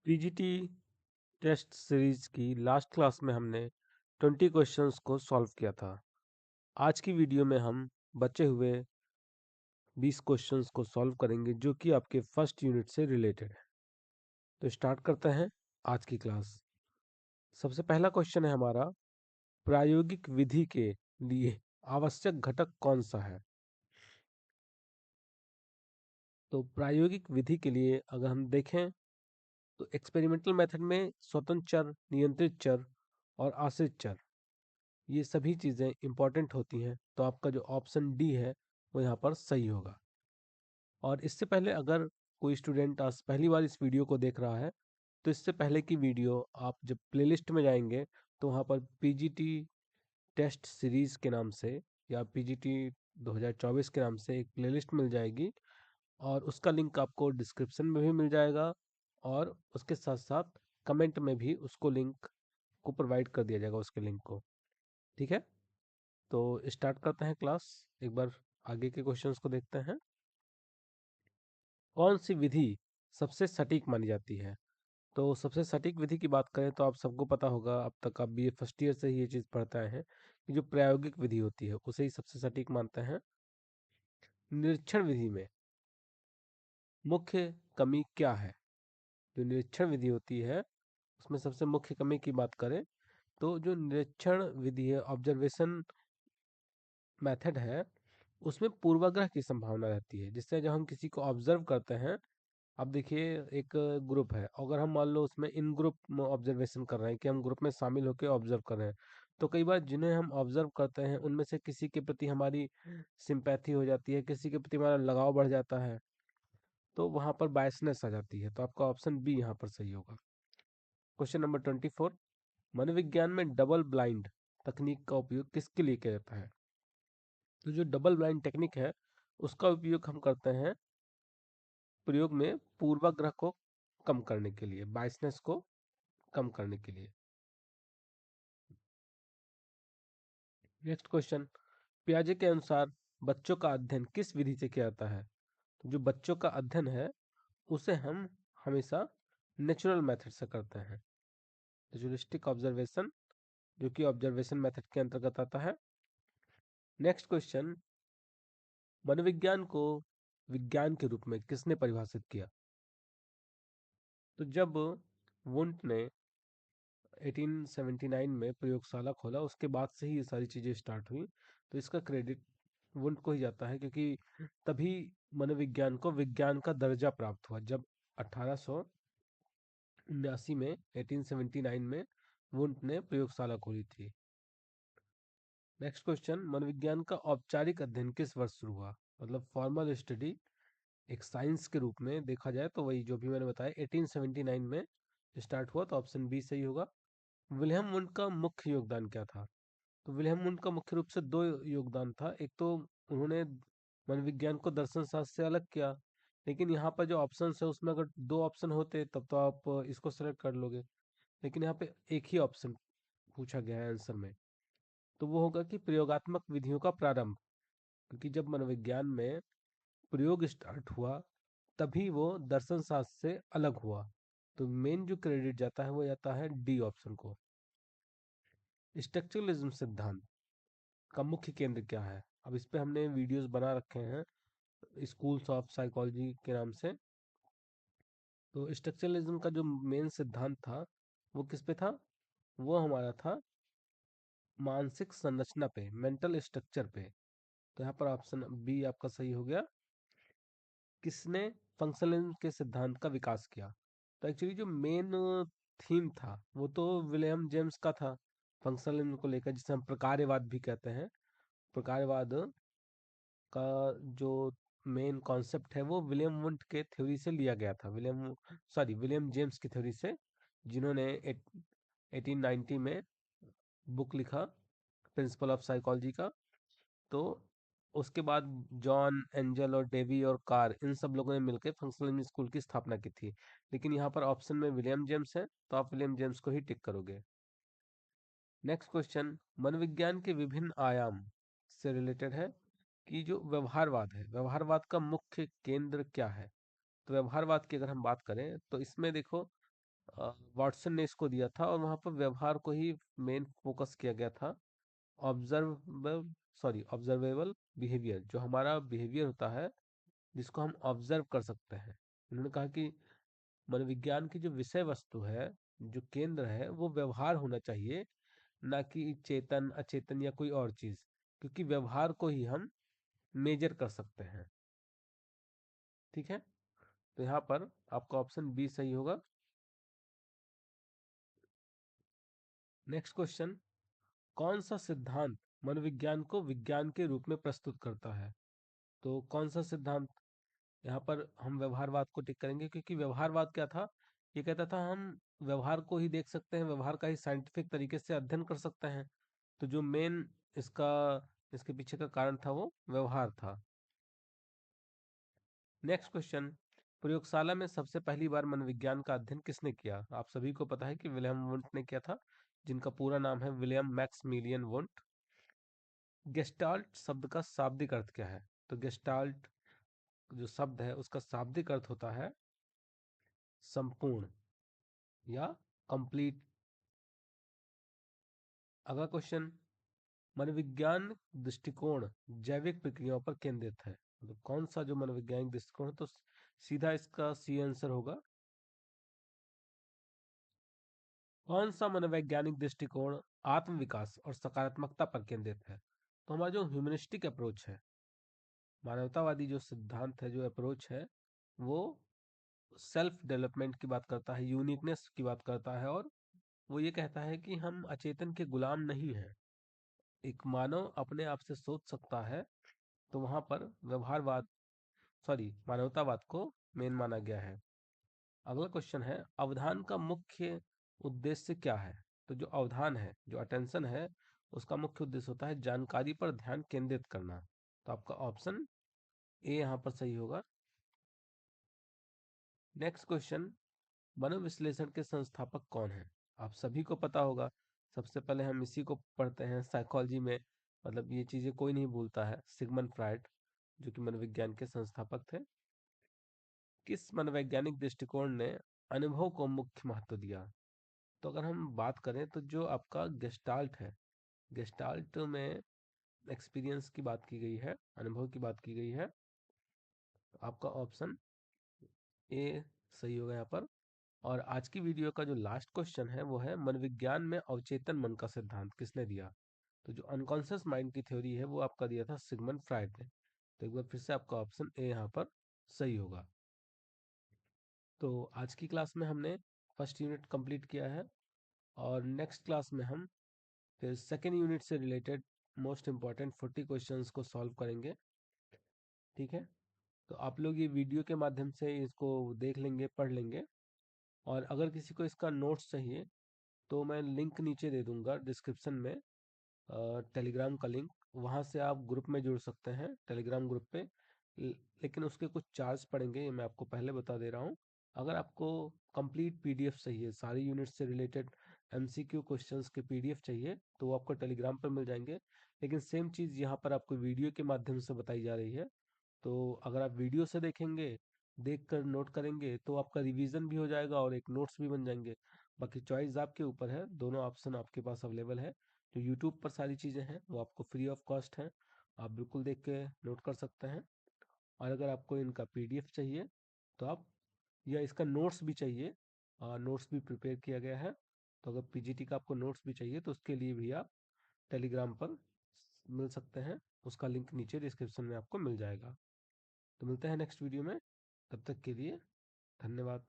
PGT test series की last class में हमने 20 क्वेश्चंस को सॉल्व किया था। आज की वीडियो में हम बचे हुए 20 क्वेश्चंस को सॉल्व करेंगे जो कि आपके फर्स्ट यूनिट से रिलेटेड है। तो स्टार्ट करते हैं आज की क्लास। सबसे पहला क्वेश्चन है हमारा, प्रायोगिक विधि के लिए आवश्यक घटक कौन सा है। तो प्रायोगिक विधि के लिए अगर हम देखें तो एक्सपेरिमेंटल मेथड में स्वतंत्र चर, नियंत्रित चर और आश्रित चर, ये सभी चीज़ें इंपॉर्टेंट होती हैं। तो आपका जो ऑप्शन डी है वो यहाँ पर सही होगा। और इससे पहले अगर कोई स्टूडेंट आज पहली बार इस वीडियो को देख रहा है तो इससे पहले की वीडियो आप जब प्लेलिस्ट में जाएंगे तो वहाँ पर पीजीटी टेस्ट सीरीज़ के नाम से या पीजीटी 2024 के नाम से एक प्लेलिस्ट मिल जाएगी और उसका लिंक आपको डिस्क्रिप्शन में भी मिल जाएगा और उसके साथ साथ कमेंट में भी उसको लिंक को प्रोवाइड कर दिया जाएगा, उसके लिंक को। ठीक है, तो स्टार्ट करते हैं क्लास। एक बार आगे के क्वेश्चंस को देखते हैं। कौन सी विधि सबसे सटीक मानी जाती है। तो सबसे सटीक विधि की बात करें तो आप सबको पता होगा, अब तक आप बीए फर्स्ट ईयर से ही ये चीज़ पढ़ते आए हैं कि जो प्रायोगिक विधि होती है उसे ही सबसे सटीक मानते हैं। निरीक्षण विधि में मुख्य कमी क्या है। जो निरीक्षण विधि होती है उसमें सबसे मुख्य कमी की बात करें तो जो निरीक्षण विधि है, ऑब्जर्वेशन मेथड है, उसमें पूर्वाग्रह की संभावना रहती है। जिससे जब हम किसी को ऑब्जर्व करते हैं, अब देखिए एक ग्रुप है, अगर हम मान लो उसमें इन ग्रुप ऑब्जर्वेशन कर रहे हैं कि हम ग्रुप में शामिल होकर ऑब्जर्व कर रहे हैं, तो कई बार जिन्हें हम ऑब्जर्व करते हैं उनमें से किसी के प्रति हमारी सिंपैथी हो जाती है, किसी के प्रति हमारा लगाव बढ़ जाता है, तो वहाँ पर बायसनेस आ जाती है। तो आपका ऑप्शन बी यहाँ पर सही होगा। क्वेश्चन नंबर 24, मनोविज्ञान में डबल ब्लाइंड तकनीक का उपयोग किसके लिए किया जाता है। तो जो डबल ब्लाइंड टेक्निक है उसका उपयोग हम करते हैं प्रयोग में पूर्वाग्रह को कम करने के लिए, बायसनेस को कम करने के लिए। नेक्स्ट क्वेश्चन, पियाजे के अनुसार बच्चों का अध्ययन किस विधि से किया जाता है। तो जो बच्चों का अध्ययन है उसे हम हमेशा नेचुरल मेथड से करते हैं, नेचुरलिस्टिक ऑब्जर्वेशन, जो कि ऑब्जर्वेशन मेथड के अंतर्गत आता है। नेक्स्ट क्वेश्चन, मनोविज्ञान को विज्ञान के रूप में किसने परिभाषित किया। तो जब वुंट ने 1879 में प्रयोगशाला खोला उसके बाद से ही ये सारी चीज़ें स्टार्ट हुई। तो इसका क्रेडिट वुंट को ही जाता है, क्योंकि तभी मनोविज्ञान को विज्ञान का दर्जा प्राप्त हुआ, जब 1879 में 1879 में वुंट ने प्रयोगशाला खोली थी। नेक्स्ट क्वेश्चन, मनोविज्ञान का औपचारिक अध्ययन किस वर्ष शुरू हुआ। मतलब फॉर्मल स्टडी एक साइंस के रूप में देखा जाए तो वही जो भी मैंने बताया 1879 में स्टार्ट हुआ। तो ऑप्शन बी सही होगा। विलियम वुंट का मुख्य योगदान क्या था। तो विलियम वुंट का मुख्य रूप से दो योगदान था। एक तो उन्होंने मनोविज्ञान को दर्शन शास्त्र से अलग किया, लेकिन यहाँ पर जो ऑप्शन है उसमें अगर दो ऑप्शन होते तब तो आप इसको सेलेक्ट कर लोगे, लेकिन यहाँ पे एक ही ऑप्शन पूछा गया है आंसर में। तो वो होगा कि प्रयोगात्मक विधियों का प्रारंभ, क्योंकि जब मनोविज्ञान में प्रयोग स्टार्ट हुआ तभी वो दर्शन शास्त्र से अलग हुआ। तो मेन जो क्रेडिट जाता है वो जाता है डी ऑप्शन को। स्ट्रक्चरलिज्म सिद्धांत का मुख्य केंद्र क्या है। अब इस पे हमने वीडियोस बना रखे हैं स्कूल्स ऑफ साइकोलॉजी के नाम से। तो स्ट्रक्चरलिज्म का जो मेन सिद्धांत था वो किस पे था, वो हमारा था मानसिक संरचना पे, मेंटल स्ट्रक्चर पे। तो यहाँ पर ऑप्शन बी आपका सही हो गया। किसने फंक्शनलिज्म के सिद्धांत का विकास किया। तो एक्चुअली जो मेन थीम था वो तो विलियम जेम्स का था फंक्शनलिज्म को लेकर, जिसे हम प्रकार्यवाद भी कहते हैं। प्रकार्यवाद का जो मेन कॉन्सेप्ट है वो विलियम वुंट के थ्योरी से लिया गया था, विलियम जेम्स की थ्योरी से, जिन्होंने 1890 में बुक लिखा प्रिंसिपल ऑफ साइकोलॉजी का। तो उसके बाद जॉन एंजल और डेवी और कार, इन सब लोगों ने मिलकर फंक्शनलिज्म स्कूल की स्थापना की थी। लेकिन यहाँ पर ऑप्शन में विलियम जेम्स है तो आप विलियम जेम्स को ही टिक करोगे। नेक्स्ट क्वेश्चन, मनोविज्ञान के विभिन्न आयाम से रिलेटेड है कि जो व्यवहारवाद है, व्यवहारवाद का मुख्य केंद्र क्या है। तो व्यवहारवाद की अगर हम बात करें तो इसमें देखो वाटसन ने इसको दिया था और वहाँ पर व्यवहार को ही मेन फोकस किया गया था। ऑब्जर्वेबल बिहेवियर, जो हमारा बिहेवियर होता है जिसको हम ऑब्जर्व कर सकते हैं। उन्होंने कहा कि मनोविज्ञान की जो विषय वस्तु है, जो केंद्र है, वो व्यवहार होना चाहिए, ना कि चेतन अचेतन या कोई और चीज, क्योंकि व्यवहार को ही हम मेजर कर सकते हैं। ठीक है, तो यहाँ पर आपका ऑप्शन बी सही होगा। नेक्स्ट क्वेश्चन, कौन सा सिद्धांत मनोविज्ञान को विज्ञान के रूप में प्रस्तुत करता है? तो कौन सा सिद्धांत? यहाँ पर हम व्यवहारवाद को टिक करेंगे, क्योंकि व्यवहारवाद क्या था? ये कहता था हम व्यवहार को ही देख सकते हैं, व्यवहार का ही साइंटिफिक तरीके से अध्ययन कर सकते हैं। तो जो मेन इसका इसके पीछे का कारण था वो व्यवहार था। नेक्स्ट क्वेश्चन, प्रयोगशाला में सबसे पहली बार मनोविज्ञान का अध्ययन किसने किया? आप सभी को पता है कि विलियम वुंट ने किया था, जिनका पूरा नाम है विलियम मैक्समिलियन वुंट। गेस्टाल्ट शब्द का शाब्दिक अर्थ क्या है? तो गेस्टाल्ट जो शब्द है उसका शाब्दिक अर्थ होता है संपूर्ण या कंप्लीट। अगला क्वेश्चन, मनोविज्ञान दृष्टिकोण जैविक प्रक्रियाओं पर केंद्रित है। तो कौन सा जो मनोवैज्ञानिक दृष्टिकोण है? तो सीधा इसका सी आंसर होगा। कौन सा मनोवैज्ञानिक दृष्टिकोण आत्म विकास और सकारात्मकता पर केंद्रित है? तो हमारा जो ह्यूमनिस्टिक अप्रोच है, मानवतावादी जो सिद्धांत है, जो अप्रोच है, वो सेल्फ डेवलपमेंट की बात करता है, यूनिकनेस की बात करता है, और वो ये कहता है कि हम अचेतन के गुलाम नहीं हैं। एक मानव अपने आप से सोच सकता है। तो वहां पर व्यवहारवाद, सॉरी, मानवतावाद को मेन माना गया है। अगला क्वेश्चन है, अवधान का मुख्य उद्देश्य क्या है? तो जो अवधान है, जो अटेंशन है, उसका मुख्य उद्देश्य होता है जानकारी पर ध्यान केंद्रित करना। तो आपका ऑप्शन ए यहाँ पर सही होगा। नेक्स्ट क्वेश्चन, मनोविश्लेषण के संस्थापक कौन है? आप सभी को पता होगा। सबसे पहले हम इसी को पढ़ते हैं साइकोलॉजी में, मतलब ये चीजें कोई नहीं भूलता है। सिगमंड फ्राइड, जो कि मनोविज्ञान के संस्थापक थे। किस मनोवैज्ञानिक दृष्टिकोण ने अनुभव को मुख्य महत्व दिया? तो अगर हम बात करें तो जो आपका गेस्टाल्ट है, गेस्टाल्ट में एक्सपीरियंस की बात की गई है, अनुभव की बात की गई है। आपका ऑप्शन ए सही होगा यहाँ पर। और आज की वीडियो का जो लास्ट क्वेश्चन है वो है, मनोविज्ञान में अवचेतन मन का सिद्धांत किसने दिया? तो जो अनकॉन्शियस माइंड की थ्योरी है वो आपका दिया था सिगमंड फ्राइड ने। तो एक बार फिर से आपका ऑप्शन ए यहाँ पर सही होगा। तो आज की क्लास में हमने फर्स्ट यूनिट कंप्लीट किया है, और नेक्स्ट क्लास में हम फिर सेकेंड यूनिट से रिलेटेड मोस्ट इंपॉर्टेंट 40 क्वेश्चंस को सॉल्व करेंगे। ठीक है, तो आप लोग ये वीडियो के माध्यम से इसको देख लेंगे, पढ़ लेंगे। और अगर किसी को इसका नोट्स चाहिए तो मैं लिंक नीचे दे दूंगा डिस्क्रिप्शन में, टेलीग्राम का लिंक। वहाँ से आप ग्रुप में जुड़ सकते हैं, टेलीग्राम ग्रुप पे। लेकिन उसके कुछ चार्ज पड़ेंगे, ये मैं आपको पहले बता दे रहा हूँ। अगर आपको कंप्लीट पीडीएफ चाहिए, सारी यूनिट से रिलेटेड एमसीक्यू क्वेश्चंस के पीडीएफ चाहिए, तो वो आपको टेलीग्राम पर मिल जाएंगे। लेकिन सेम चीज़ यहाँ पर आपको वीडियो के माध्यम से बताई जा रही है। तो अगर आप वीडियो से देखेंगे, देख कर नोट करेंगे, तो आपका रिवीजन भी हो जाएगा और एक नोट्स भी बन जाएंगे। बाकी चॉइस आपके ऊपर है, दोनों ऑप्शन आपके पास अवेलेबल है। जो यूट्यूब पर सारी चीज़ें हैं वो आपको फ्री ऑफ कॉस्ट है, आप बिल्कुल देख के नोट कर सकते हैं। और अगर आपको इनका पीडीएफ चाहिए तो आप, या इसका नोट्स भी चाहिए, नोट्स भी प्रिपेयर किया गया है। तो अगर पीजीटी का आपको नोट्स भी चाहिए तो उसके लिए भी आप टेलीग्राम पर मिल सकते हैं। उसका लिंक नीचे डिस्क्रिप्शन में आपको मिल जाएगा। तो मिलते हैं नेक्स्ट वीडियो में, तब तक के लिए धन्यवाद।